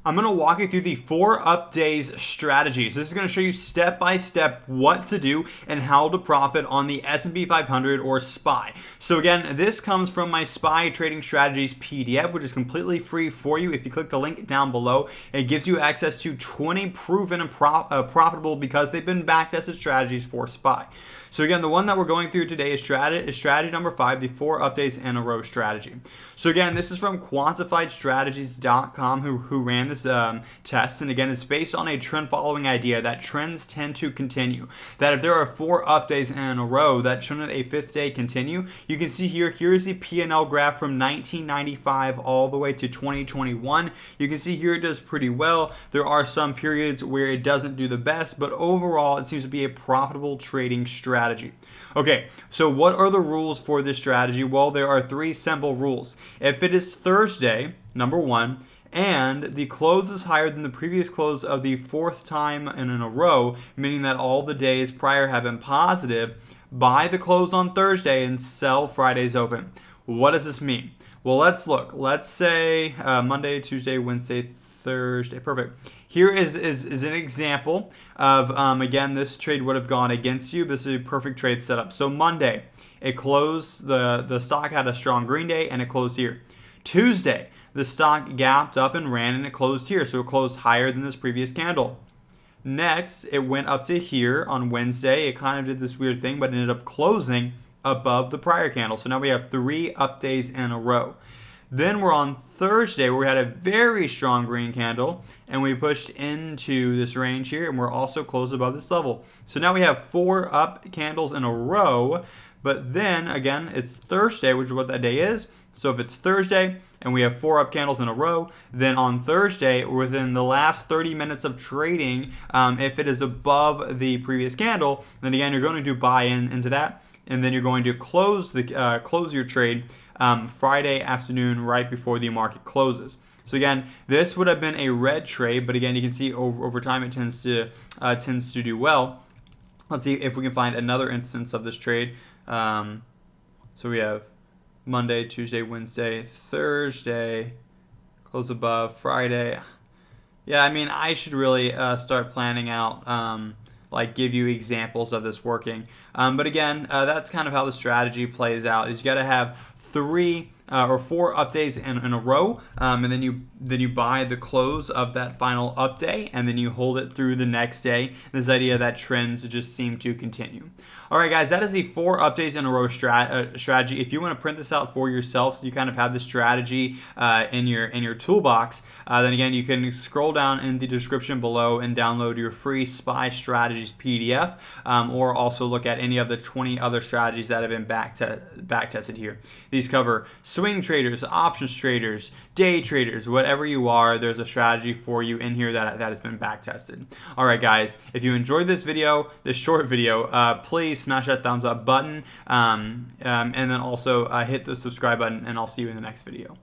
I'm going to walk you through the 4-up days strategy. So this is going to show you step by step what to do and how to profit on the S&P 500 or SPY. So again, this comes from my SPY Trading Strategies PDF, which is completely free for you. If you click the link down below, it gives you access to 20 proven and profitable because they've been backtested strategies for SPY. So again, the one that we're going through today is strategy number 5, the 4 updates in a row strategy. So again, this is from quantifiedstrategies.com who ran this test. And again, it's based on a trend following idea that trends tend to continue. That if there are 4 updays in a row that shouldn't a 5th day continue, you can see here's the P&L graph from 1995 all the way to 2021. You can see here it does pretty well. There are some periods where it doesn't do the best, but overall it seems to be a profitable trading strategy. Okay, so what are the rules for this strategy? Well, there are 3 simple rules. If it is Thursday, number 1, and the close is higher than the previous close of the 4th time in a row, meaning that all the days prior have been positive, buy the close on Thursday and sell Friday's open. What does this mean? Well, let's look. Let's say Monday, Tuesday, Wednesday, Thursday. Perfect. Here is an example of, again, this trade would have gone against you. This is a perfect trade setup. So Monday, it closed, the stock had a strong green day and it closed here. Tuesday, the stock gapped up and ran and it closed here. So it closed higher than this previous candle. Next, it went up to here on Wednesday. It kind of did this weird thing, but ended up closing above the prior candle. So now we have 3 up days in a row. Then we're on Thursday where we had a very strong green candle and we pushed into this range here and we're also closed above this level. So now we have 4 up candles in a row, but then again, it's Thursday, which is what that day is. So if it's Thursday and we have 4 up candles in a row, then on Thursday, within the last 30 minutes of trading, if it is above the previous candle, then again, you're going to do buy into that. And then you're going to close your trade Friday afternoon right before the market closes. So again, this would have been a red trade, but again, you can see over time it tends to do well. Let's see if we can find another instance of this trade. So we have Monday, Tuesday, Wednesday, Thursday, close above, Friday. Yeah, I mean, I should really start planning out. Give you examples of this working. But again, that's kind of how the strategy plays out. Is you got to have 3 or 4 up days in a row, and then you buy the close of that final up day, and then you hold it through the next day. This idea that trends just seem to continue. All right, guys, that is the 4 up days in a row strategy. If you want to print this out for yourself, so you kind of have the strategy in your toolbox, then again, you can scroll down in the description below and download your free SPY Strategies PDF, or also look at any of the 20 other strategies that have been back-tested here. These cover swing traders, options traders, day traders, whatever you are, there's a strategy for you in here that has been back-tested. All right, guys, if you enjoyed this video, this short video, please smash that thumbs up button, and then also hit the subscribe button, and I'll see you in the next video.